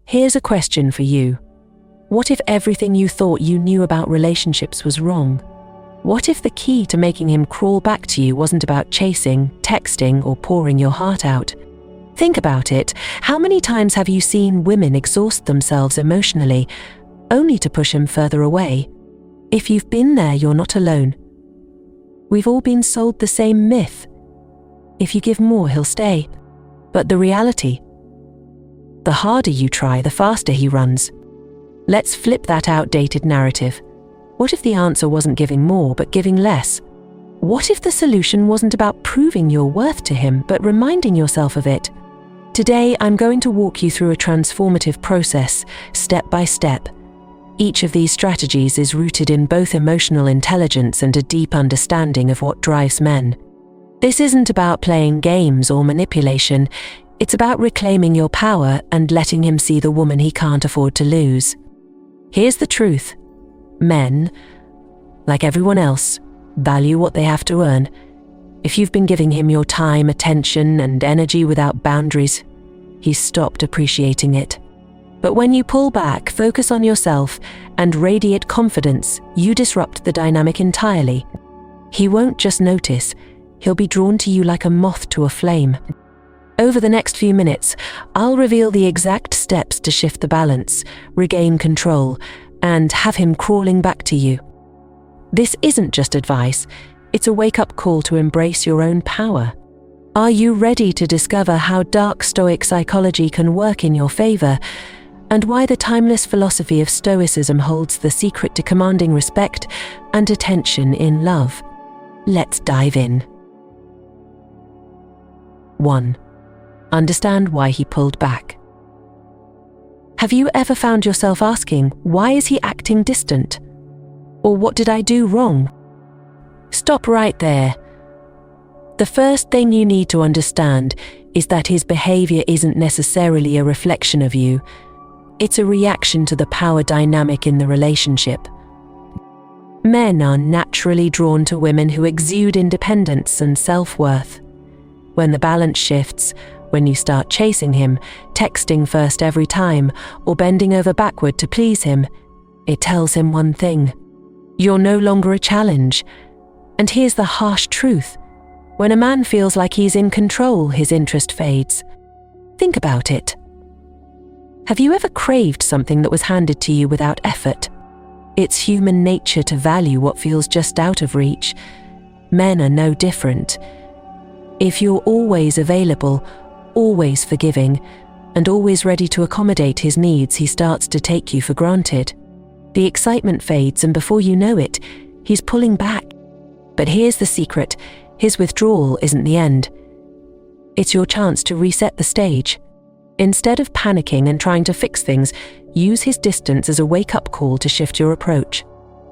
Here's a question for you. What if everything you thought you knew about relationships was wrong? What if the key to making him crawl back to you wasn't about chasing, texting, or pouring your heart out? Think about it. How many times have you seen women exhaust themselves emotionally, only to push him further away? If you've been there, you're not alone. We've all been sold the same myth. If you give more, he'll stay. But the reality? The harder you try, the faster he runs. Let's flip that outdated narrative. What if the answer wasn't giving more, but giving less? What if the solution wasn't about proving your worth to him, but reminding yourself of it? Today, I'm going to walk you through a transformative process, step by step. Each of these strategies is rooted in both emotional intelligence and a deep understanding of what drives men. This isn't about playing games or manipulation. It's about reclaiming your power and letting him see the woman he can't afford to lose. Here's the truth. Men, like everyone else, value what they have to earn. If you've been giving him your time, attention, and energy without boundaries, he's stopped appreciating it. But when you pull back, focus on yourself, and radiate confidence, you disrupt the dynamic entirely. He won't just notice, he'll be drawn to you like a moth to a flame. Over the next few minutes, I'll reveal the exact steps to shift the balance, regain control, and have him crawling back to you. This isn't just advice, it's a wake-up call to embrace your own power. Are you ready to discover how Dark Stoic Psychology can work in your favor, and why the timeless philosophy of Stoicism holds the secret to commanding respect and attention in love? Let's dive in. 1. Understand why he pulled back. Have you ever found yourself asking, why is he acting distant? Or what did I do wrong? Stop right there. The first thing you need to understand is that his behavior isn't necessarily a reflection of you. It's a reaction to the power dynamic in the relationship. Men are naturally drawn to women who exude independence and self-worth. When the balance shifts, when you start chasing him, texting first every time, or bending over backward to please him, it tells him one thing. You're no longer a challenge. And here's the harsh truth. When a man feels like he's in control, his interest fades. Think about it. Have you ever craved something that was handed to you without effort? It's human nature to value what feels just out of reach. Men are no different. If you're always available, always forgiving, and always ready to accommodate his needs, he starts to take you for granted. The excitement fades, and before you know it, he's pulling back. But here's the secret. His withdrawal isn't the end. It's your chance to reset the stage. Instead of panicking and trying to fix things, use his distance as a wake-up call to shift your approach.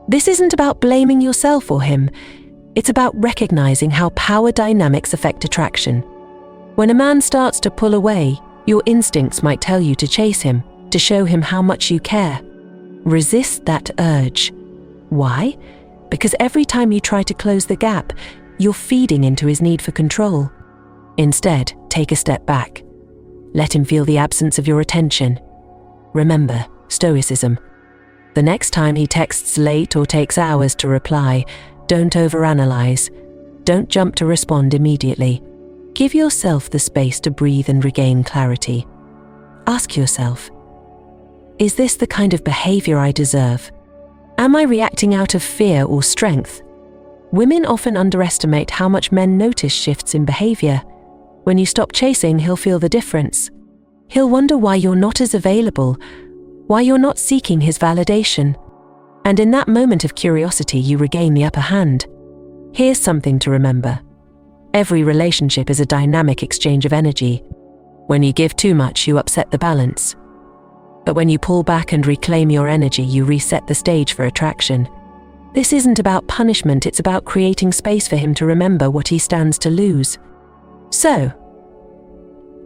This isn't about blaming yourself or him. It's about recognizing how power dynamics affect attraction. When a man starts to pull away, your instincts might tell you to chase him, to show him how much you care. Resist that urge. Why? Because every time you try to close the gap, you're feeding into his need for control. Instead, take a step back. Let him feel the absence of your attention. Remember, Stoicism. The next time he texts late or takes hours to reply, don't overanalyze. Don't jump to respond immediately. Give yourself the space to breathe and regain clarity. Ask yourself, is this the kind of behavior I deserve? Am I reacting out of fear or strength? Women often underestimate how much men notice shifts in behavior. When you stop chasing, he'll feel the difference. He'll wonder why you're not as available, why you're not seeking his validation. And in that moment of curiosity, you regain the upper hand. Here's something to remember. Every relationship is a dynamic exchange of energy. When you give too much, you upset the balance. But when you pull back and reclaim your energy, you reset the stage for attraction. This isn't about punishment, it's about creating space for him to remember what he stands to lose. So,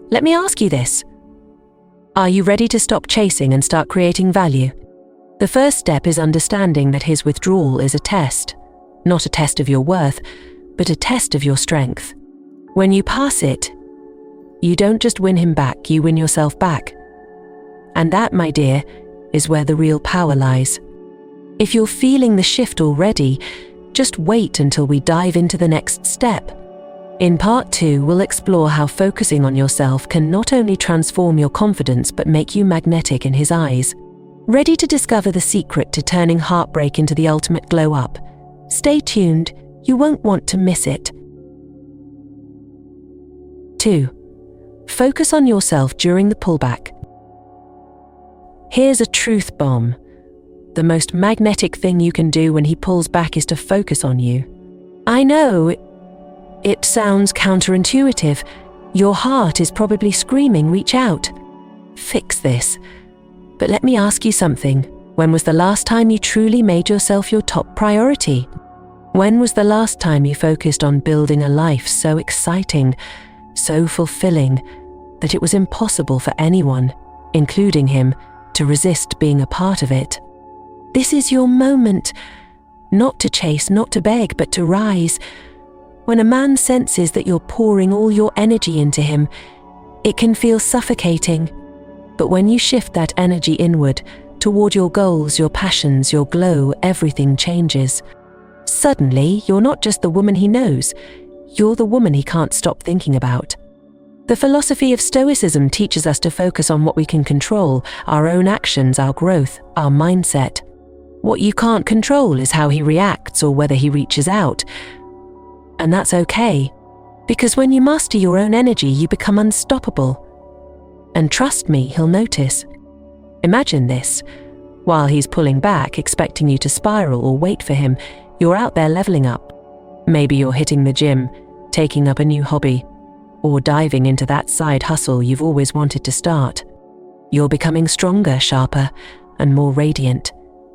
let me ask you this. Are you ready to stop chasing and start creating value? The first step is understanding that his withdrawal is a test. Not a test of your worth, but a test of your strength. When you pass it, you don't just win him back, you win yourself back. And that, my dear, is where the real power lies. If you're feeling the shift already, just wait until we dive into the next step. In part 2, we'll explore how focusing on yourself can not only transform your confidence but make you magnetic in his eyes. Ready to discover the secret to turning heartbreak into the ultimate glow up? Stay tuned, you won't want to miss it. 2. Focus on yourself during the pullback. Here's a truth bomb. The most magnetic thing you can do when he pulls back is to focus on you. I know, it sounds counterintuitive. Your heart is probably screaming, reach out. Fix this. But let me ask you something. When was the last time you truly made yourself your top priority? When was the last time you focused on building a life so exciting, so fulfilling, that it was impossible for anyone, including him, to resist being a part of it? This is your moment. Not to chase, not to beg, but to rise. When a man senses that you're pouring all your energy into him, it can feel suffocating. But when you shift that energy inward, toward your goals, your passions, your glow, everything changes. Suddenly, you're not just the woman he knows, you're the woman he can't stop thinking about. The philosophy of Stoicism teaches us to focus on what we can control, our own actions, our growth, our mindset. What you can't control is how he reacts or whether he reaches out. And that's okay, because when you master your own energy, you become unstoppable. And trust me, he'll notice. Imagine this. While he's pulling back, expecting you to spiral or wait for him, you're out there leveling up. Maybe you're hitting the gym, taking up a new hobby, or diving into that side hustle you've always wanted to start. You're becoming stronger, sharper, and more radiant.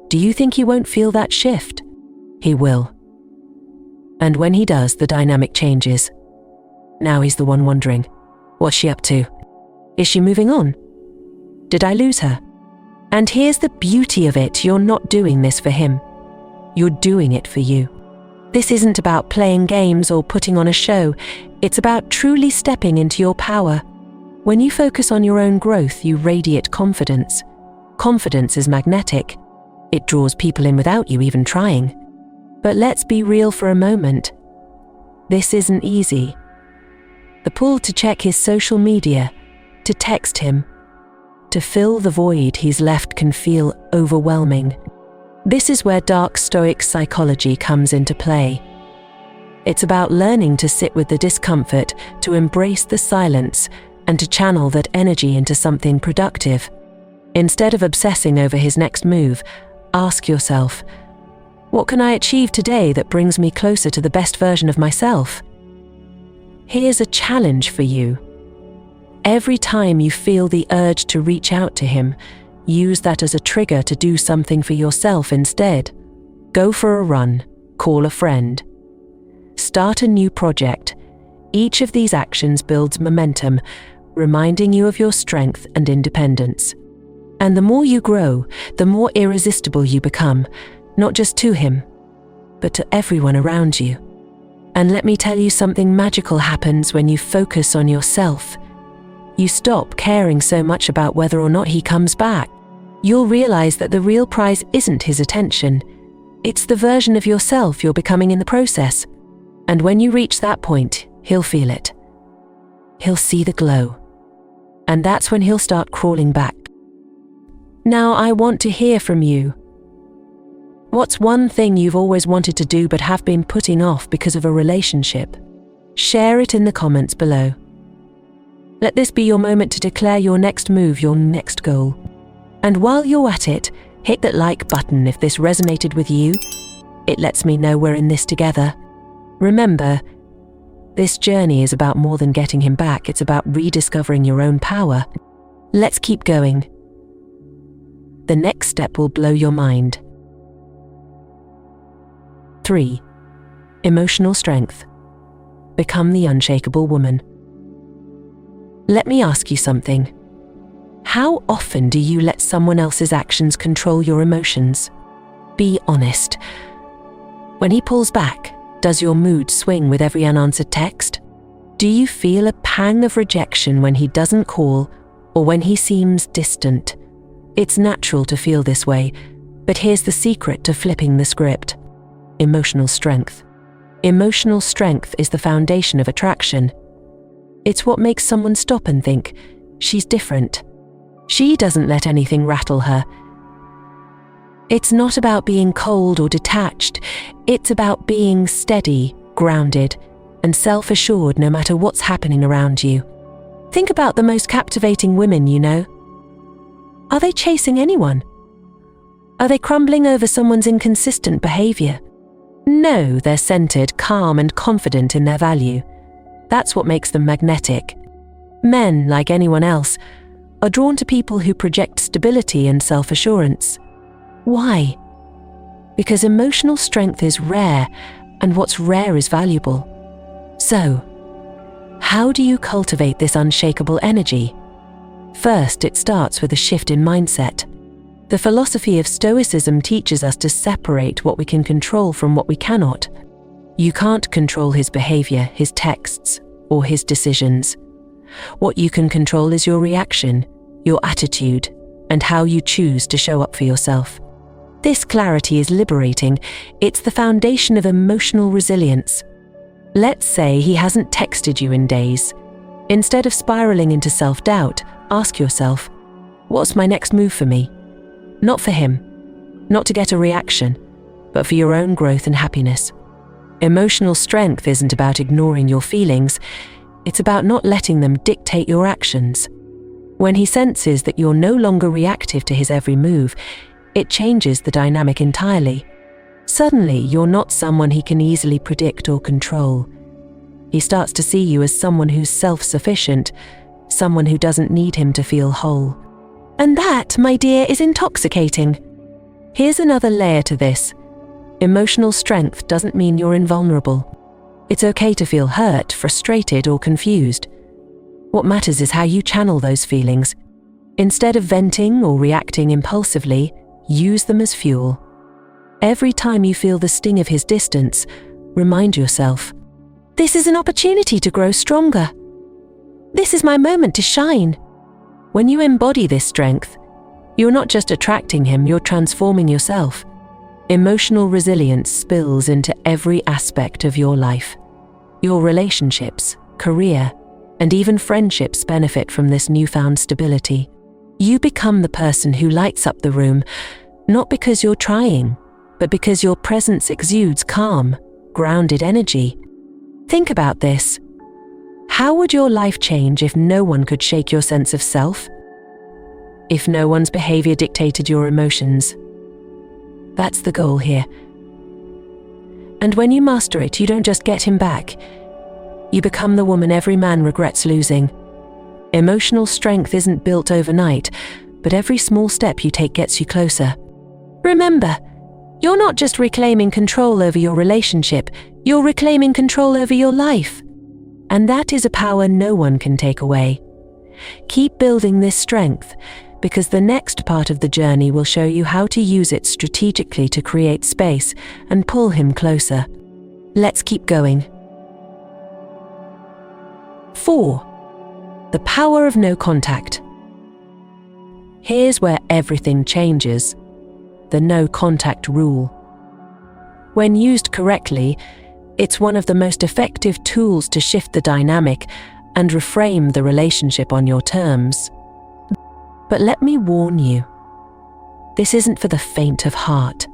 Do you think he won't feel that shift? He will. And when he does, the dynamic changes. Now he's the one wondering, what's she up to? Is she moving on? Did I lose her? And here's the beauty of it, you're not doing this for him. You're doing it for you. This isn't about playing games or putting on a show. It's about truly stepping into your power. When you focus on your own growth, you radiate confidence. Confidence is magnetic. It draws people in without you even trying. But let's be real for a moment. This isn't easy. The pull to check his social media, to text him, to fill the void he's left can feel overwhelming. This is where Dark Stoic Psychology comes into play. It's about learning to sit with the discomfort, to embrace the silence, and to channel that energy into something productive. Instead of obsessing over his next move, ask yourself, what can I achieve today that brings me closer to the best version of myself? Here's a challenge for you. Every time you feel the urge to reach out to him, use that as a trigger to do something for yourself instead. Go for a run, call a friend. Start a new project. Each of these actions builds momentum, reminding you of your strength and independence. And the more you grow, the more irresistible you become, not just to him, but to everyone around you. And let me tell you, something magical happens when you focus on yourself. You stop caring so much about whether or not he comes back. You'll realize that the real prize isn't his attention. It's the version of yourself you're becoming in the process. And when you reach that point, he'll feel it. He'll see the glow. And that's when he'll start crawling back. Now I want to hear from you. What's one thing you've always wanted to do but have been putting off because of a relationship? Share it in the comments below. Let this be your moment to declare your next move, your next goal. And while you're at it, hit that like button if this resonated with you. It lets me know we're in this together. Remember, this journey is about more than getting him back. It's about rediscovering your own power. Let's keep going. The next step will blow your mind. 3. Emotional strength. Become the unshakable woman. Let me ask you something. How often do you let someone else's actions control your emotions? Be honest. When he pulls back, does your mood swing with every unanswered text? Do you feel a pang of rejection when he doesn't call or when he seems distant? It's natural to feel this way, but here's the secret to flipping the script. Emotional strength. Emotional strength is the foundation of attraction. It's what makes someone stop and think, she's different. She doesn't let anything rattle her. It's not about being cold or detached. It's about being steady, grounded, and self-assured no matter what's happening around you. Think about the most captivating women you know. Are they chasing anyone? Are they crumbling over someone's inconsistent behavior? No, they're centered, calm, and confident in their value. That's what makes them magnetic. Men, like anyone else, are drawn to people who project stability and self-assurance. Why? Because emotional strength is rare, and what's rare is valuable. So, how do you cultivate this unshakable energy? First, it starts with a shift in mindset. The philosophy of Stoicism teaches us to separate what we can control from what we cannot. You can't control his behavior, his texts, or his decisions. What you can control is your reaction, your attitude, and how you choose to show up for yourself. This clarity is liberating. It's the foundation of emotional resilience. Let's say he hasn't texted you in days. Instead of spiraling into self-doubt, ask yourself, what's my next move for me? Not for him, not to get a reaction, but for your own growth and happiness. Emotional strength isn't about ignoring your feelings, it's about not letting them dictate your actions. When he senses that you're no longer reactive to his every move, it changes the dynamic entirely. Suddenly, you're not someone he can easily predict or control. He starts to see you as someone who's self-sufficient, someone who doesn't need him to feel whole. And that, my dear, is intoxicating. Here's another layer to this. Emotional strength doesn't mean you're invulnerable. It's okay to feel hurt, frustrated, or confused. What matters is how you channel those feelings. Instead of venting or reacting impulsively, use them as fuel. Every time you feel the sting of his distance, remind yourself, this is an opportunity to grow stronger. This is my moment to shine. When you embody this strength, you're not just attracting him, you're transforming yourself. Emotional resilience spills into every aspect of your life. Your relationships, career, and even friendships benefit from this newfound stability. You become the person who lights up the room, not because you're trying, but because your presence exudes calm, grounded energy. Think about this. How would your life change if no one could shake your sense of self? If no one's behavior dictated your emotions? That's the goal here. And when you master it, you don't just get him back. You become the woman every man regrets losing. Emotional strength isn't built overnight, but every small step you take gets you closer. Remember, you're not just reclaiming control over your relationship, you're reclaiming control over your life. And that is a power no one can take away. Keep building this strength, because the next part of the journey will show you how to use it strategically to create space and pull him closer. Let's keep going. 4. The power of no contact. Here's where everything changes. The no contact rule. When used correctly, it's one of the most effective tools to shift the dynamic and reframe the relationship on your terms. But let me warn you, this isn't for the faint of heart.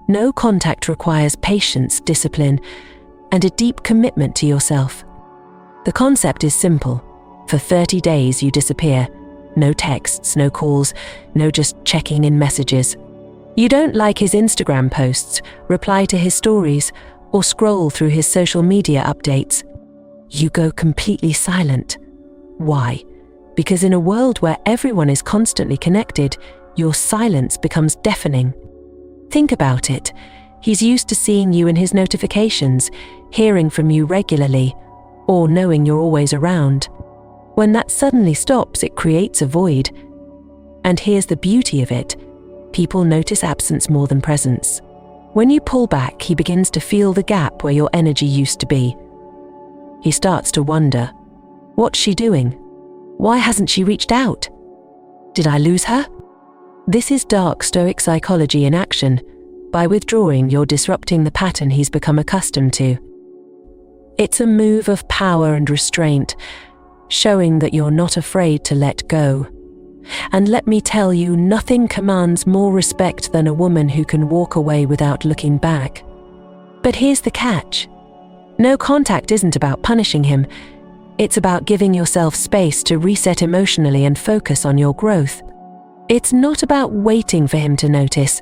No contact requires patience, discipline, and a deep commitment to yourself. The concept is simple. For 30 days you disappear. No texts, no calls, no just checking in messages. You don't like his Instagram posts, reply to his stories, or scroll through his social media updates. You go completely silent. Why? Because in a world where everyone is constantly connected, your silence becomes deafening. Think about it. He's used to seeing you in his notifications, hearing from you regularly, or knowing you're always around. When that suddenly stops, it creates a void. And here's the beauty of it. People notice absence more than presence. When you pull back, he begins to feel the gap where your energy used to be. He starts to wonder, what's she doing? Why hasn't she reached out? Did I lose her? This is Dark Stoic Psychology in action. By withdrawing, you're disrupting the pattern he's become accustomed to. It's a move of power and restraint, showing that you're not afraid to let go. And let me tell you, nothing commands more respect than a woman who can walk away without looking back. But here's the catch. No contact isn't about punishing him. It's about giving yourself space to reset emotionally and focus on your growth. It's not about waiting for him to notice.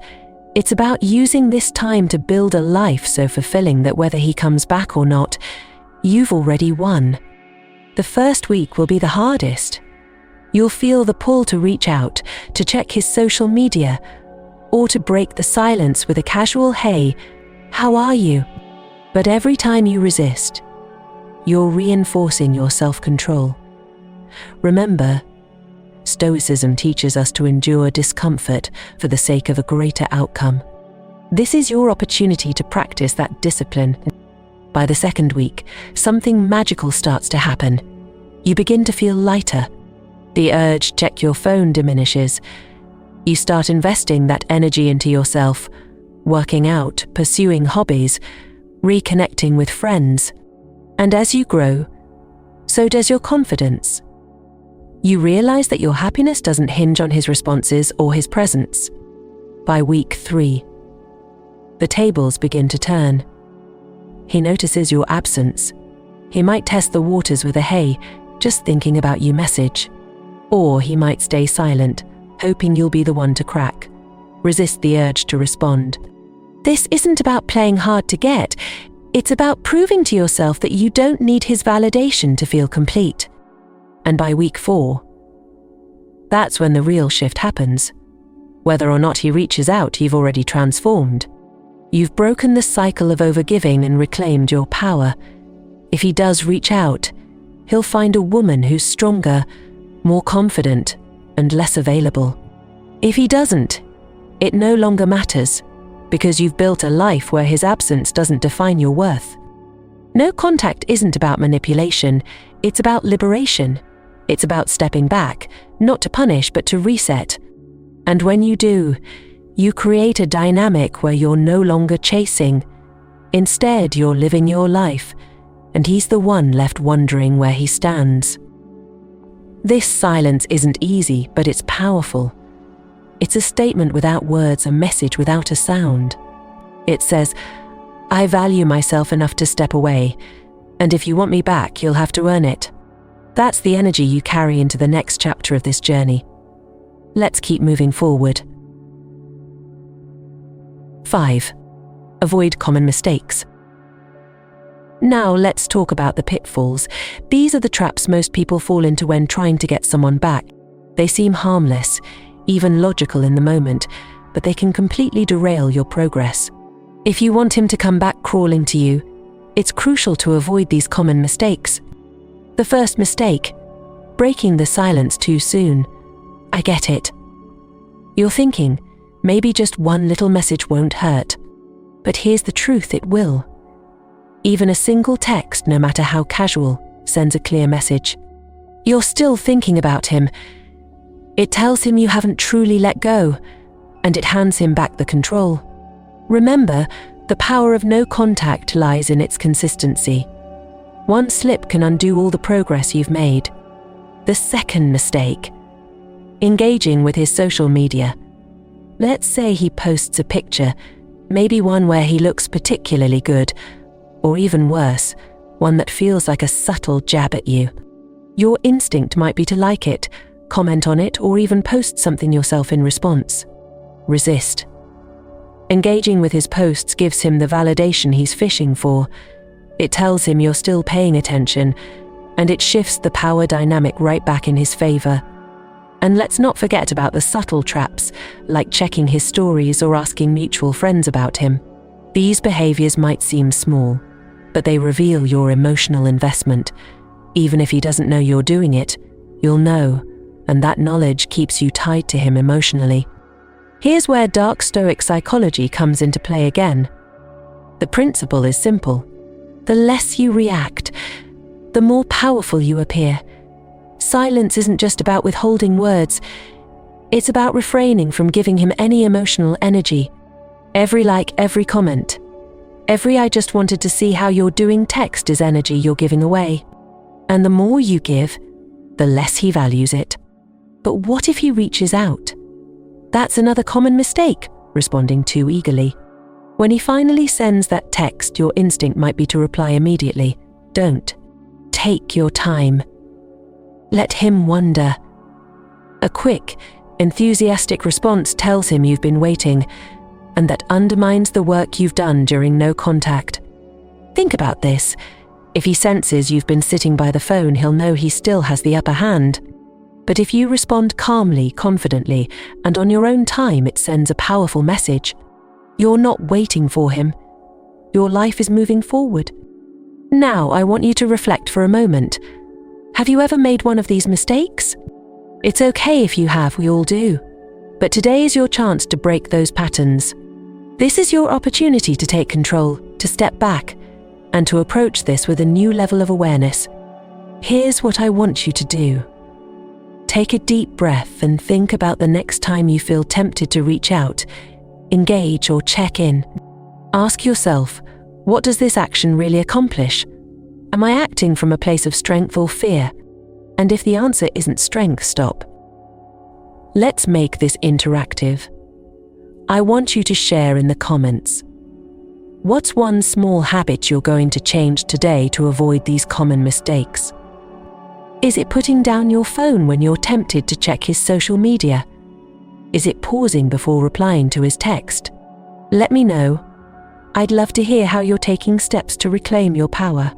It's about using this time to build a life so fulfilling that whether he comes back or not, you've already won. The first week will be the hardest. You'll feel the pull to reach out, to check his social media, or to break the silence with a casual "Hey, how are you?" But every time you resist, you're reinforcing your self-control. Remember, Stoicism teaches us to endure discomfort for the sake of a greater outcome. This is your opportunity to practice that discipline. By the second week, something magical starts to happen. You begin to feel lighter. The urge to check your phone diminishes. You start investing that energy into yourself, working out, pursuing hobbies, reconnecting with friends. And as you grow, so does your confidence. You realize that your happiness doesn't hinge on his responses or his presence. By week 3, the tables begin to turn. He notices your absence. He might test the waters with a "Hey, just thinking about you" message. Or he might stay silent, hoping you'll be the one to crack. Resist the urge to respond. This isn't about playing hard to get. It's about proving to yourself that you don't need his validation to feel complete. And by week 4, that's when the real shift happens. Whether or not he reaches out, you've already transformed. You've broken the cycle of overgiving and reclaimed your power. If he does reach out, he'll find a woman who's stronger, more confident, and less available. If he doesn't, it no longer matters, because you've built a life where his absence doesn't define your worth. No contact isn't about manipulation, it's about liberation. It's about stepping back, not to punish but to reset. And when you do, you create a dynamic where you're no longer chasing. Instead, you're living your life, and he's the one left wondering where he stands. This silence isn't easy, but it's powerful. It's a statement without words, a message without a sound. It says, "I value myself enough to step away, and if you want me back, you'll have to earn it." That's the energy you carry into the next chapter of this journey. Let's keep moving forward. 5. Avoid common mistakes. Now let's talk about the pitfalls. These are the traps most people fall into when trying to get someone back. They seem harmless, even logical in the moment, but they can completely derail your progress. If you want him to come back crawling to you, it's crucial to avoid these common mistakes. The first mistake, breaking the silence too soon. I get it. You're thinking, maybe just one little message won't hurt. But here's the truth, it will. Even a single text, no matter how casual, sends a clear message. You're still thinking about him. It tells him you haven't truly let go, and it hands him back the control. Remember, the power of no contact lies in its consistency. One slip can undo all the progress you've made. The second mistake, engaging with his social media. Let's say he posts a picture, maybe one where he looks particularly good, or even worse, one that feels like a subtle jab at you. Your instinct might be to like it, comment on it, or even post something yourself in response. Resist. Engaging with his posts gives him the validation he's fishing for. It tells him you're still paying attention, and it shifts the power dynamic right back in his favor. And let's not forget about the subtle traps, like checking his stories or asking mutual friends about him. These behaviors might seem small, but they reveal your emotional investment. Even if he doesn't know you're doing it, you'll know, and that knowledge keeps you tied to him emotionally. Here's where Dark Stoic Psychology comes into play again. The principle is simple. The less you react, the more powerful you appear. Silence isn't just about withholding words. It's about refraining from giving him any emotional energy. Every like, every comment, every "I just wanted to see how you're doing" text is energy you're giving away. And the more you give, the less he values it. But what if he reaches out? That's another common mistake, responding too eagerly. When he finally sends that text, your instinct might be to reply immediately. Don't. Take your time. Let him wonder. A quick, enthusiastic response tells him you've been waiting, and that undermines the work you've done during no contact. Think about this. If he senses you've been sitting by the phone, he'll know he still has the upper hand. But if you respond calmly, confidently, and on your own time, it sends a powerful message. You're not waiting for him. Your life is moving forward. Now, I want you to reflect for a moment. Have you ever made one of these mistakes? It's okay if you have, we all do. But today is your chance to break those patterns. This is your opportunity to take control, to step back, and to approach this with a new level of awareness. Here's what I want you to do. Take a deep breath and think about the next time you feel tempted to reach out, engage, or check in. Ask yourself, what does this action really accomplish? Am I acting from a place of strength or fear? And if the answer isn't strength, stop. Let's make this interactive. I want you to share in the comments. What's one small habit you're going to change today to avoid these common mistakes? Is it putting down your phone when you're tempted to check his social media? Is it pausing before replying to his text? Let me know. I'd love to hear how you're taking steps to reclaim your power.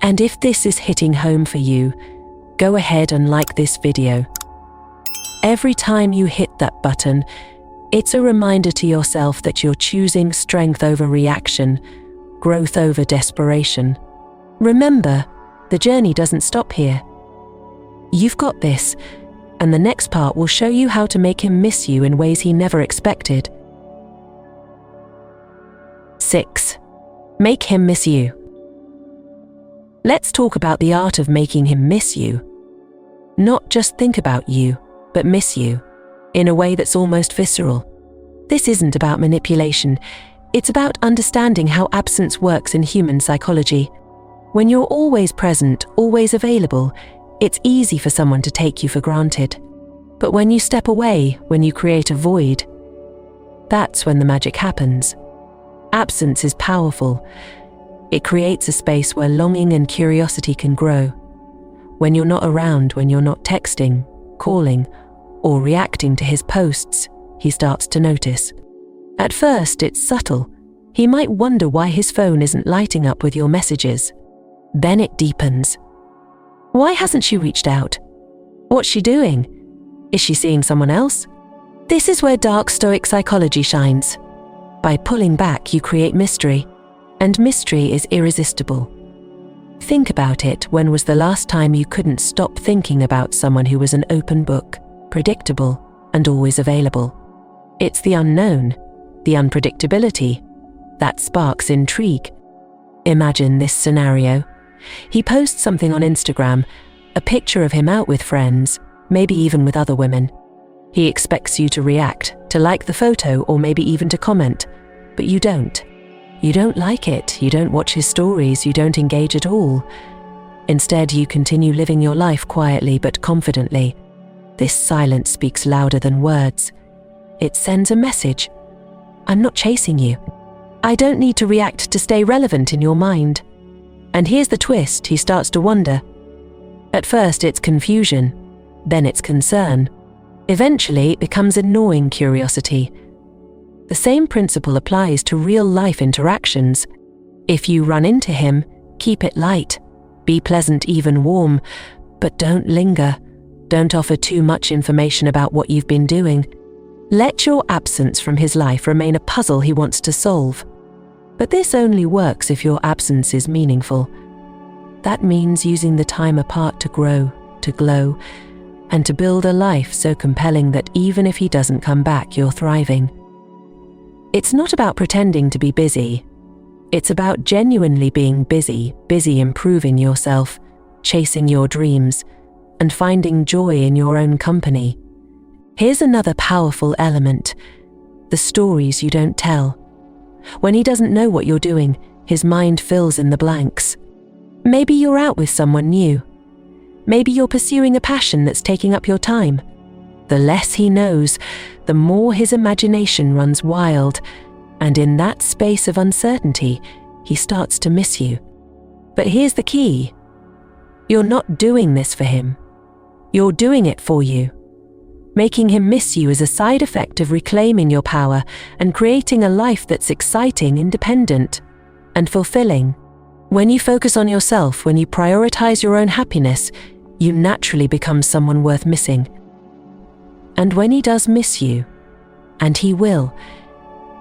And if this is hitting home for you, go ahead and like this video. Every time you hit that button, it's a reminder to yourself that you're choosing strength over reaction, growth over desperation. Remember, the journey doesn't stop here. You've got this, and the next part will show you how to make him miss you in ways he never expected. 6. Make him miss you. Let's talk about the art of making him miss you. Not just think about you, but miss you, in a way that's almost visceral. This isn't about manipulation, it's about understanding how absence works in human psychology. When you're always present, always available, it's easy for someone to take you for granted. But when you step away, when you create a void, that's when the magic happens. Absence is powerful. It creates a space where longing and curiosity can grow. When you're not around, when you're not texting, calling, or reacting to his posts, he starts to notice. At first, it's subtle. He might wonder why his phone isn't lighting up with your messages. Then it deepens. Why hasn't she reached out? What's she doing? Is she seeing someone else? This is where Dark Stoic Psychology shines. By pulling back, you create mystery, and mystery is irresistible. Think about it. When was the last time you couldn't stop thinking about someone who was an open book, predictable, and always available? It's the unknown, the unpredictability, that sparks intrigue. Imagine this scenario. He posts something on Instagram, a picture of him out with friends, maybe even with other women. He expects you to react, to like the photo, or maybe even to comment, but you don't. You don't like it, you don't watch his stories, you don't engage at all. Instead, you continue living your life quietly but confidently. This silence speaks louder than words. It sends a message. I'm not chasing you. I don't need to react to stay relevant in your mind. And here's the twist, he starts to wonder. At first it's confusion, then it's concern. Eventually it becomes a gnawing curiosity. The same principle applies to real-life interactions. If you run into him, keep it light. Be pleasant, even warm, but don't linger. Don't offer too much information about what you've been doing. Let your absence from his life remain a puzzle he wants to solve. But this only works if your absence is meaningful. That means using the time apart to grow, to glow, and to build a life so compelling that even if he doesn't come back, you're thriving. It's not about pretending to be busy. It's about genuinely being busy improving yourself, chasing your dreams, and finding joy in your own company. Here's another powerful element: the stories you don't tell. When he doesn't know what you're doing, his mind fills in the blanks. Maybe you're out with someone new. Maybe you're pursuing a passion that's taking up your time. The less he knows, the more his imagination runs wild, and in that space of uncertainty, he starts to miss you. But here's the key: you're not doing this for him. You're doing it for you. Making him miss you is a side effect of reclaiming your power and creating a life that's exciting, independent, and fulfilling. When you focus on yourself, when you prioritize your own happiness, you naturally become someone worth missing. And when he does miss you, and he will,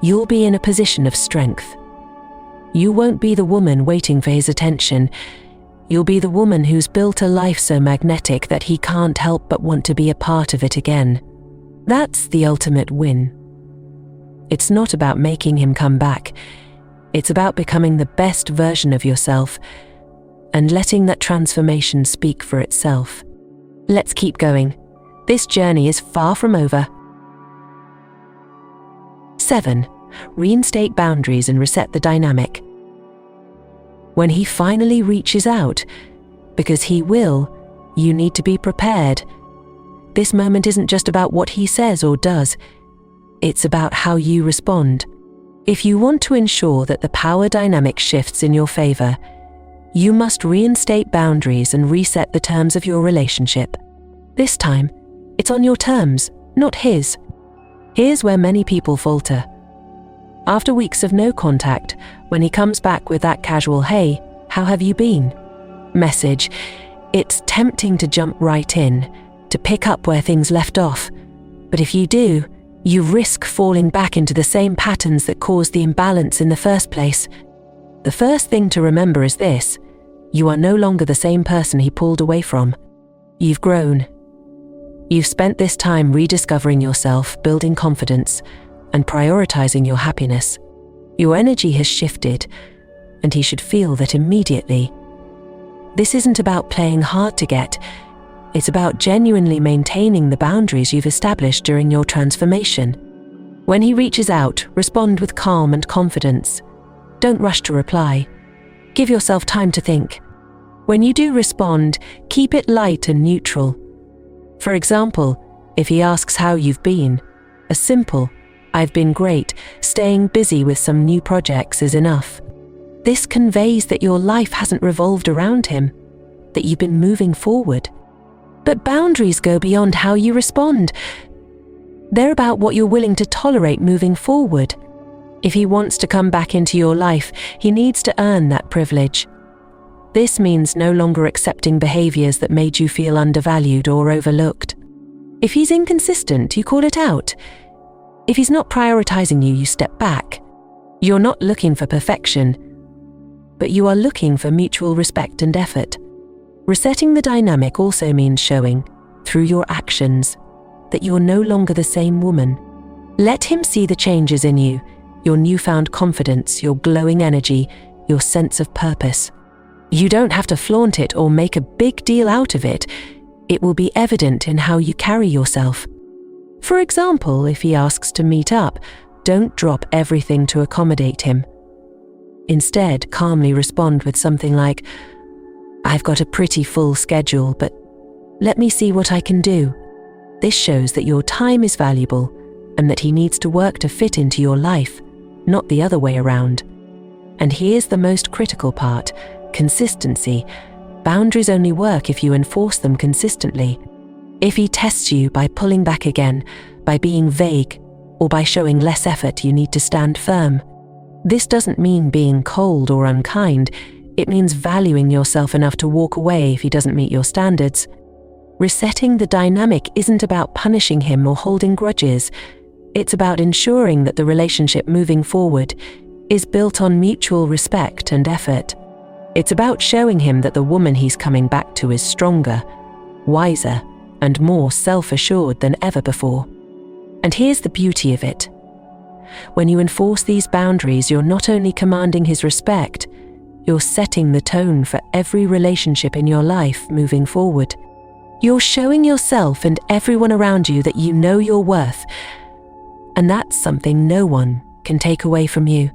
you'll be in a position of strength. You won't be the woman waiting for his attention. You'll be the woman who's built a life so magnetic that he can't help but want to be a part of it again. That's the ultimate win. It's not about making him come back. It's about becoming the best version of yourself and letting that transformation speak for itself. Let's keep going. This journey is far from over. 7. Reinstate boundaries and reset the dynamic. When he finally reaches out, because he will, you need to be prepared. This moment isn't just about what he says or does. It's about how you respond. If you want to ensure that the power dynamic shifts in your favor, you must reinstate boundaries and reset the terms of your relationship. This time, it's on your terms, not his. Here's where many people falter. After weeks of no contact, when he comes back with that casual "Hey, how have you been?" message, it's tempting to jump right in, to pick up where things left off. But if you do, you risk falling back into the same patterns that caused the imbalance in the first place. The first thing to remember is this: you are no longer the same person he pulled away from. You've grown. You've spent this time rediscovering yourself, building confidence, and prioritizing your happiness. Your energy has shifted, and he should feel that immediately. This isn't about playing hard to get. It's about genuinely maintaining the boundaries you've established during your transformation. When he reaches out, respond with calm and confidence. Don't rush to reply. Give yourself time to think. When you do respond, keep it light and neutral. For example, if he asks how you've been, a simple "I've been great, staying busy with some new projects" is enough. This conveys that your life hasn't revolved around him, that you've been moving forward. But boundaries go beyond how you respond. They're about what you're willing to tolerate moving forward. If he wants to come back into your life, he needs to earn that privilege. This means no longer accepting behaviors that made you feel undervalued or overlooked. If he's inconsistent, you call it out. If he's not prioritizing you, you step back. You're not looking for perfection, but you are looking for mutual respect and effort. Resetting the dynamic also means showing, through your actions, that you're no longer the same woman. Let him see the changes in you, your newfound confidence, your glowing energy, your sense of purpose. You don't have to flaunt it or make a big deal out of it. It will be evident in how you carry yourself. For example, if he asks to meet up, don't drop everything to accommodate him. Instead, calmly respond with something like, "I've got a pretty full schedule, but let me see what I can do." This shows that your time is valuable and that he needs to work to fit into your life, not the other way around. And here's the most critical part: consistency. Boundaries only work if you enforce them consistently. If he tests you by pulling back again, by being vague, or by showing less effort, you need to stand firm. This doesn't mean being cold or unkind. It means valuing yourself enough to walk away if he doesn't meet your standards. Resetting the dynamic isn't about punishing him or holding grudges. It's about ensuring that the relationship moving forward is built on mutual respect and effort. It's about showing him that the woman he's coming back to is stronger, wiser, and more self-assured than ever before. And here's the beauty of it. When you enforce these boundaries, you're not only commanding his respect, you're setting the tone for every relationship in your life moving forward. You're showing yourself and everyone around you that you know your worth, and that's something no one can take away from you.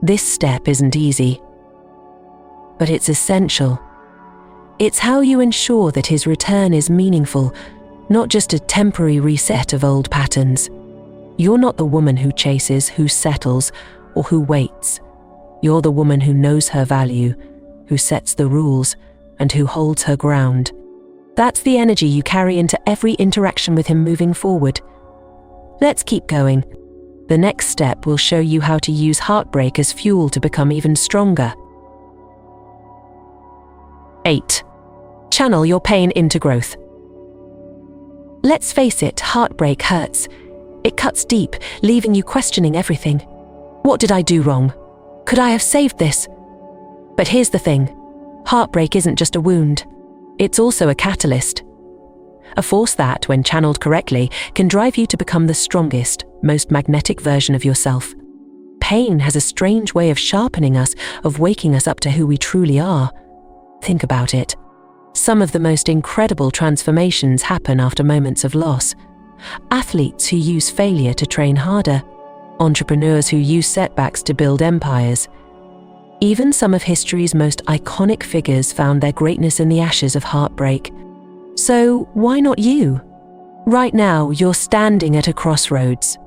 This step isn't easy, but it's essential. It's how you ensure that his return is meaningful, not just a temporary reset of old patterns. You're not the woman who chases, who settles, or who waits. You're the woman who knows her value, who sets the rules, and who holds her ground. That's the energy you carry into every interaction with him moving forward. Let's keep going. The next step will show you how to use heartbreak as fuel to become even stronger. 8. Channel your pain into growth. Let's face it, heartbreak hurts. It cuts deep, leaving you questioning everything. What did I do wrong? Could I have saved this? But here's the thing. Heartbreak isn't just a wound. It's also a catalyst. A force that, when channeled correctly, can drive you to become the strongest, most magnetic version of yourself. Pain has a strange way of sharpening us, of waking us up to who we truly are. Think about it. Some of the most incredible transformations happen after moments of loss. Athletes who use failure to train harder. Entrepreneurs who use setbacks to build empires. Even some of history's most iconic figures found their greatness in the ashes of heartbreak. So why not you? Right now, you're standing at a crossroads.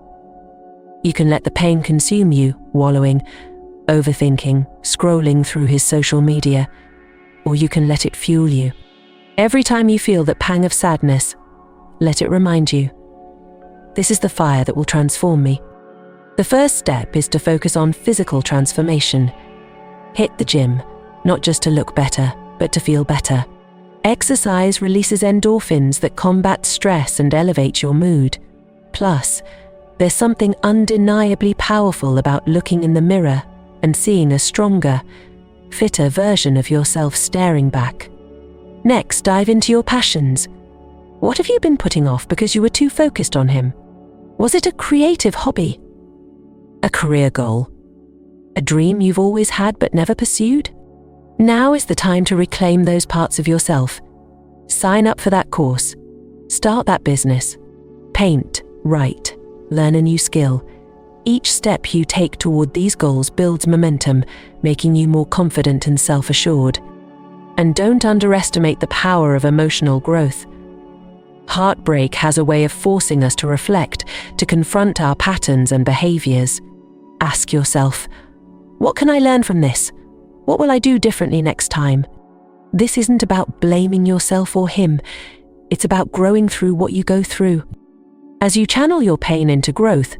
You can let the pain consume you, wallowing, overthinking, scrolling through his social media, or you can let it fuel you. Every time you feel that pang of sadness, let it remind you, this is the fire that will transform me. The first step is to focus on physical transformation. Hit the gym, not just to look better, but to feel better. Exercise releases endorphins that combat stress and elevate your mood. Plus, there's something undeniably powerful about looking in the mirror and seeing a stronger, fitter version of yourself staring back. Next, dive into your passions. What have you been putting off because you were too focused on him? Was it a creative hobby? A career goal? A dream you've always had but never pursued? Now is the time to reclaim those parts of yourself. Sign up for that course. Start that business. Paint, write, learn a new skill. Each step you take toward these goals builds momentum, making you more confident and self-assured. And don't underestimate the power of emotional growth. Heartbreak has a way of forcing us to reflect, to confront our patterns and behaviors. Ask yourself, what can I learn from this? What will I do differently next time? This isn't about blaming yourself or him. It's about growing through what you go through. As you channel your pain into growth,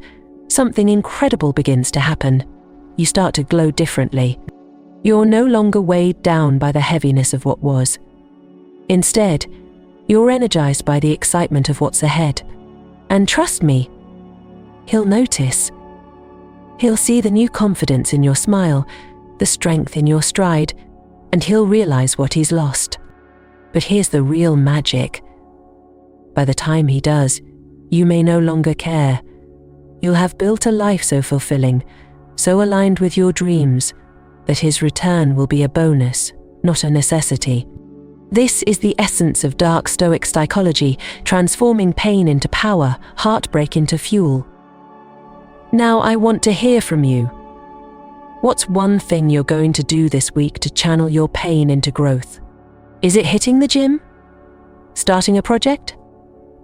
something incredible begins to happen. You start to glow differently. You're no longer weighed down by the heaviness of what was. Instead, you're energized by the excitement of what's ahead. And trust me, he'll notice. He'll see the new confidence in your smile, the strength in your stride, and he'll realize what he's lost. But here's the real magic. By the time he does, you may no longer care. You'll have built a life so fulfilling, so aligned with your dreams, that his return will be a bonus, not a necessity. This is the essence of Dark Stoic Psychology, transforming pain into power, heartbreak into fuel. Now I want to hear from you. What's one thing you're going to do this week to channel your pain into growth? Is it hitting the gym? Starting a project?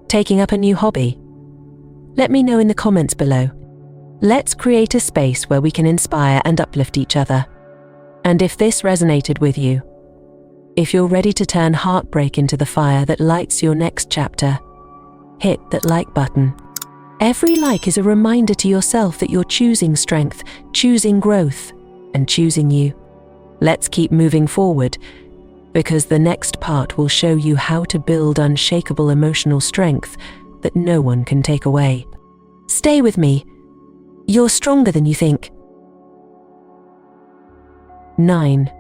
Taking up a new hobby? Let me know in the comments below. Let's create a space where we can inspire and uplift each other. And if this resonated with you, if you're ready to turn heartbreak into the fire that lights your next chapter, hit that like button. Every like is a reminder to yourself that you're choosing strength, choosing growth, and choosing you. Let's keep moving forward, because the next part will show you how to build unshakable emotional strength that no one can take away. Stay with me. You're stronger than you think. 9.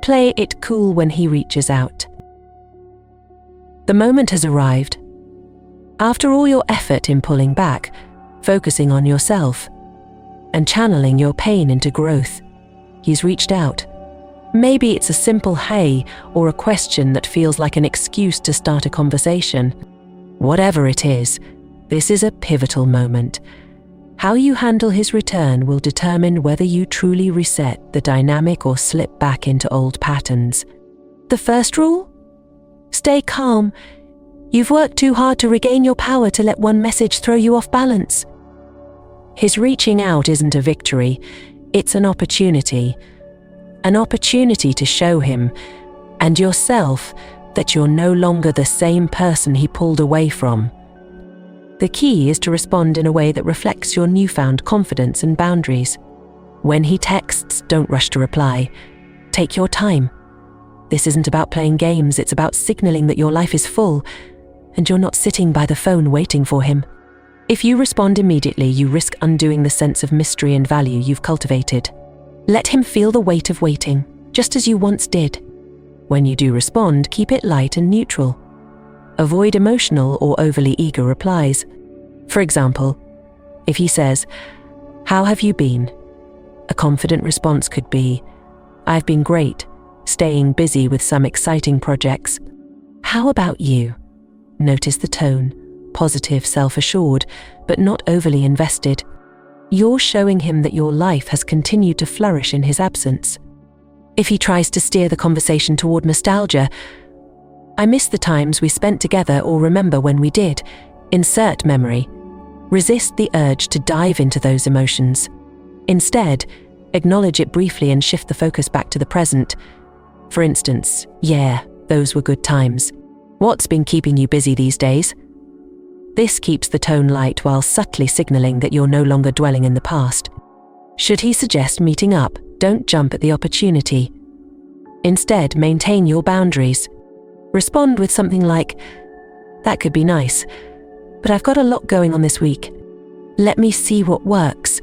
Play it cool when he reaches out. The moment has arrived. After all your effort in pulling back, focusing on yourself, and channeling your pain into growth, he's reached out. Maybe it's a simple "hey" or a question that feels like an excuse to start a conversation. Whatever it is, this is a pivotal moment. How you handle his return will determine whether you truly reset the dynamic or slip back into old patterns. The first rule? Stay calm. You've worked too hard to regain your power to let one message throw you off balance. His reaching out isn't a victory, it's an opportunity. An opportunity to show him, and yourself, that you're no longer the same person he pulled away from. The key is to respond in a way that reflects your newfound confidence and boundaries. When he texts, don't rush to reply. Take your time. This isn't about playing games, it's about signaling that your life is full, and you're not sitting by the phone waiting for him. If you respond immediately, you risk undoing the sense of mystery and value you've cultivated. Let him feel the weight of waiting, just as you once did. When you do respond, keep it light and neutral. Avoid emotional or overly eager replies. For example, if he says, "How have you been?" a confident response could be, "I've been great, staying busy with some exciting projects. How about you?" Notice the tone, positive, self-assured, but not overly invested. You're showing him that your life has continued to flourish in his absence. If he tries to steer the conversation toward nostalgia, "I miss the times we spent together," or "remember when we did," insert memory. Resist the urge to dive into those emotions. Instead, acknowledge it briefly and shift the focus back to the present. For instance, "Yeah, those were good times. What's been keeping you busy these days?" This keeps the tone light while subtly signaling that you're no longer dwelling in the past. Should he suggest meeting up, don't jump at the opportunity. Instead, maintain your boundaries. Respond with something like, "That could be nice, but I've got a lot going on this week. Let me see what works."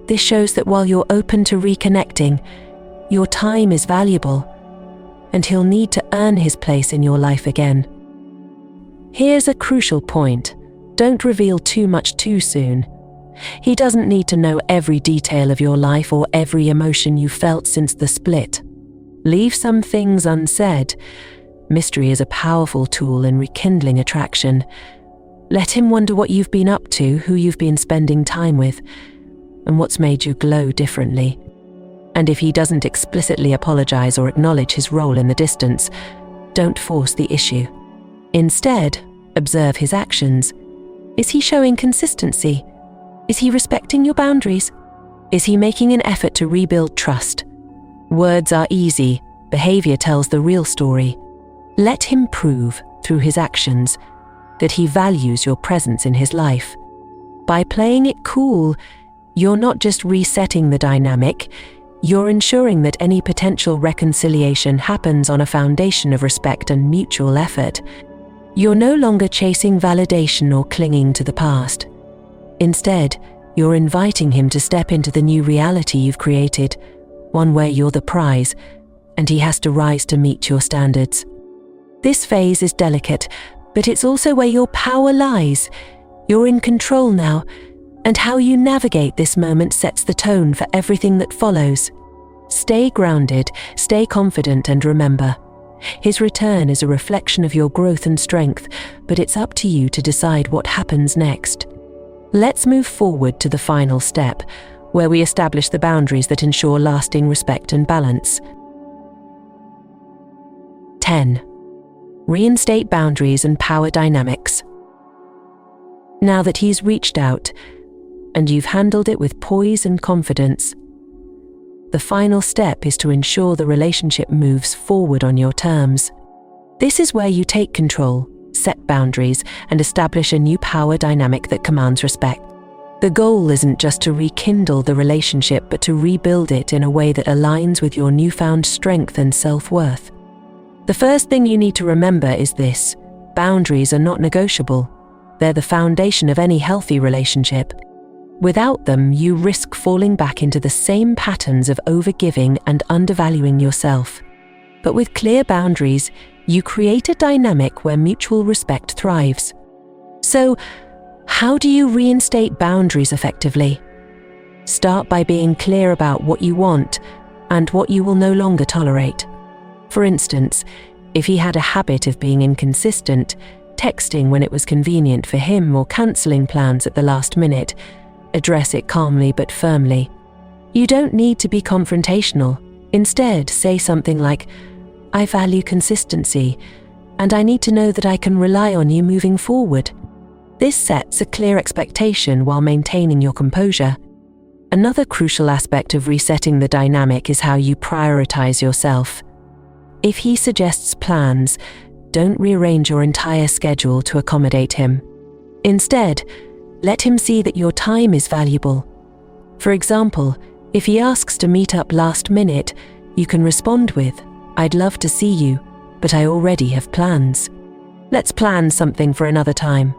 This shows that while you're open to reconnecting, your time is valuable, and he'll need to earn his place in your life again. Here's a crucial point. Don't reveal too much too soon. He doesn't need to know every detail of your life or every emotion you felt since the split. Leave some things unsaid. Mystery is a powerful tool in rekindling attraction. Let him wonder what you've been up to, who you've been spending time with, and what's made you glow differently. And if he doesn't explicitly apologize or acknowledge his role in the distance, don't force the issue. Instead, observe his actions. Is he showing consistency? Is he respecting your boundaries? Is he making an effort to rebuild trust? Words are easy, behavior tells the real story. Let him prove, through his actions, that he values your presence in his life. By playing it cool, you're not just resetting the dynamic, you're ensuring that any potential reconciliation happens on a foundation of respect and mutual effort. You're no longer chasing validation or clinging to the past. Instead, you're inviting him to step into the new reality you've created, one where you're the prize, and he has to rise to meet your standards. This phase is delicate, but it's also where your power lies. You're in control now, and how you navigate this moment sets the tone for everything that follows. Stay grounded, stay confident, and remember, his return is a reflection of your growth and strength, but it's up to you to decide what happens next. Let's move forward to the final step, where we establish the boundaries that ensure lasting respect and balance. 10. Reinstate boundaries and power dynamics. Now that he's reached out, and you've handled it with poise and confidence, the final step is to ensure the relationship moves forward on your terms. This is where you take control, set boundaries, and establish a new power dynamic that commands respect. The goal isn't just to rekindle the relationship, but to rebuild it in a way that aligns with your newfound strength and self-worth. The first thing you need to remember is this: boundaries are not negotiable. They're the foundation of any healthy relationship. Without them, you risk falling back into the same patterns of overgiving and undervaluing yourself. But with clear boundaries, you create a dynamic where mutual respect thrives. So, how do you reinstate boundaries effectively? Start by being clear about what you want and what you will no longer tolerate. For instance, if he had a habit of being inconsistent, texting when it was convenient for him or cancelling plans at the last minute, address it calmly but firmly. You don't need to be confrontational. Instead, say something like, "I value consistency, and I need to know that I can rely on you moving forward." This sets a clear expectation while maintaining your composure. Another crucial aspect of resetting the dynamic is how you prioritize yourself. If he suggests plans, don't rearrange your entire schedule to accommodate him. Instead, let him see that your time is valuable. For example, if he asks to meet up last minute, you can respond with, "I'd love to see you, but I already have plans. Let's plan something for another time."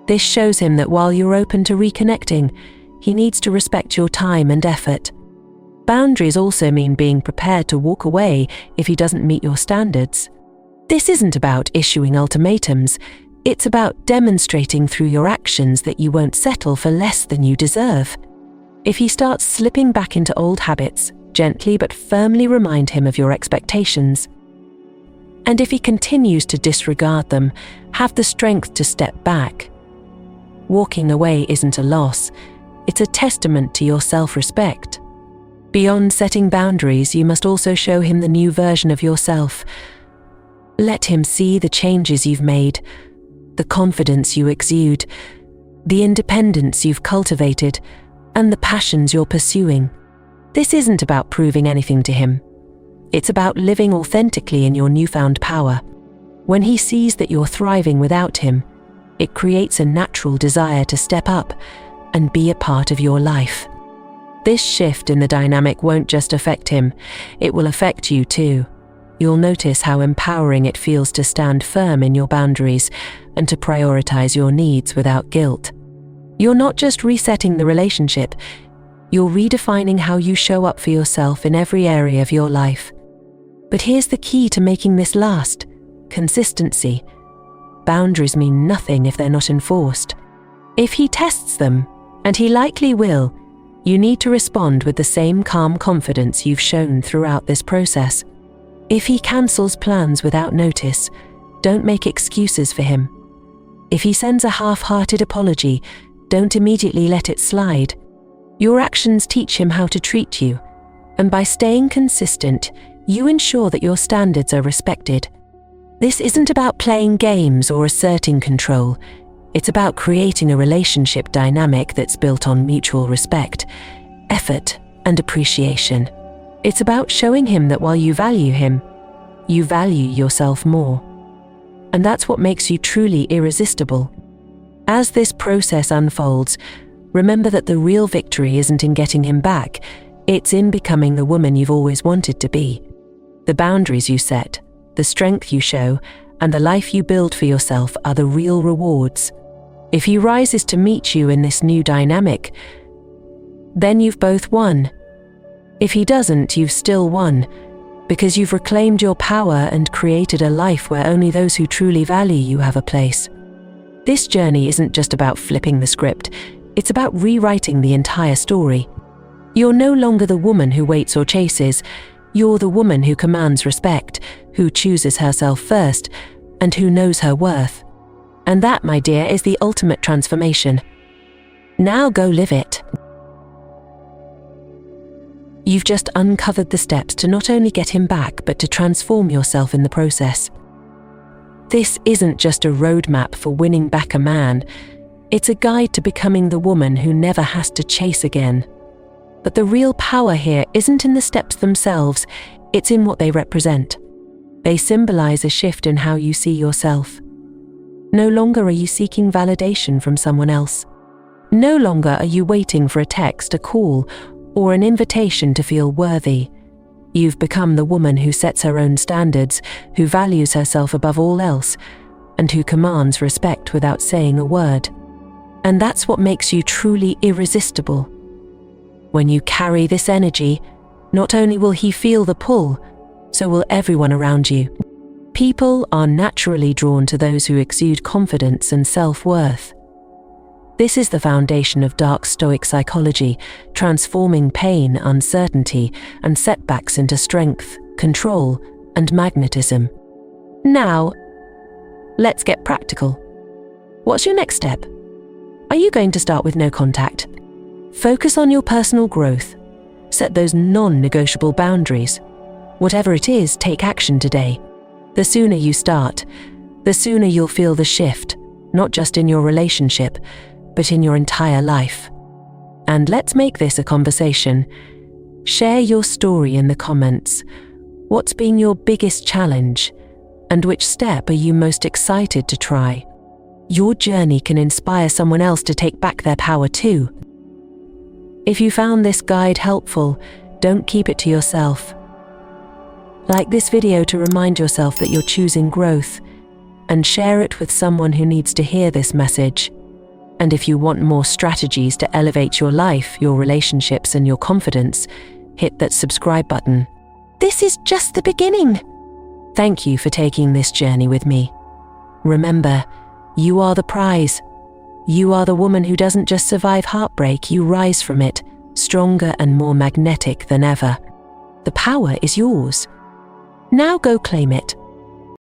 This shows him that while you're open to reconnecting, he needs to respect your time and effort. Boundaries also mean being prepared to walk away if he doesn't meet your standards. This isn't about issuing ultimatums, it's about demonstrating through your actions that you won't settle for less than you deserve. If he starts slipping back into old habits, gently but firmly remind him of your expectations. And if he continues to disregard them, have the strength to step back. Walking away isn't a loss, it's a testament to your self-respect. Beyond setting boundaries, you must also show him the new version of yourself. Let him see the changes you've made, the confidence you exude, the independence you've cultivated, and the passions you're pursuing. This isn't about proving anything to him. It's about living authentically in your newfound power. When he sees that you're thriving without him, it creates a natural desire to step up and be a part of your life. This shift in the dynamic won't just affect him, it will affect you too. You'll notice how empowering it feels to stand firm in your boundaries and to prioritize your needs without guilt. You're not just resetting the relationship, you're redefining how you show up for yourself in every area of your life. But here's the key to making this last: consistency. Boundaries mean nothing if they're not enforced. If he tests them, and he likely will, you need to respond with the same calm confidence you've shown throughout this process. If he cancels plans without notice, don't make excuses for him. If he sends a half-hearted apology, don't immediately let it slide. Your actions teach him how to treat you, and by staying consistent, you ensure that your standards are respected. This isn't about playing games or asserting control. It's about creating a relationship dynamic that's built on mutual respect, effort, and appreciation. It's about showing him that while you value him, you value yourself more. And that's what makes you truly irresistible. As this process unfolds, remember that the real victory isn't in getting him back, it's in becoming the woman you've always wanted to be. The boundaries you set, the strength you show, and the life you build for yourself are the real rewards. If he rises to meet you in this new dynamic, then you've both won. If he doesn't, you've still won, because you've reclaimed your power and created a life where only those who truly value you have a place. This journey isn't just about flipping the script, it's about rewriting the entire story. You're no longer the woman who waits or chases, you're the woman who commands respect, who chooses herself first, and who knows her worth. And that, my dear, is the ultimate transformation. Now go live it. You've just uncovered the steps to not only get him back, but to transform yourself in the process. This isn't just a roadmap for winning back a man, it's a guide to becoming the woman who never has to chase again. But the real power here isn't in the steps themselves, it's in what they represent. They symbolize a shift in how you see yourself. No longer are you seeking validation from someone else. No longer are you waiting for a text, a call, or an invitation to feel worthy. You've become the woman who sets her own standards, who values herself above all else, and who commands respect without saying a word. And that's what makes you truly irresistible. When you carry this energy, not only will he feel the pull, so will everyone around you. People are naturally drawn to those who exude confidence and self-worth. This is the foundation of Dark Stoic Psychology, transforming pain, uncertainty, and setbacks into strength, control, and magnetism. Now, let's get practical. What's your next step? Are you going to start with no contact? Focus on your personal growth. Set those non-negotiable boundaries. Whatever it is, take action today. The sooner you start, the sooner you'll feel the shift, not just in your relationship, but in your entire life. And let's make this a conversation. Share your story in the comments. What's been your biggest challenge? And which step are you most excited to try? Your journey can inspire someone else to take back their power too. If you found this guide helpful, don't keep it to yourself. Like this video to remind yourself that you're choosing growth, and share it with someone who needs to hear this message. And if you want more strategies to elevate your life, your relationships, and your confidence, hit that subscribe button. This is just the beginning. Thank you for taking this journey with me. Remember, you are the prize. You are the woman who doesn't just survive heartbreak, you rise from it, stronger and more magnetic than ever. The power is yours. Now go claim it.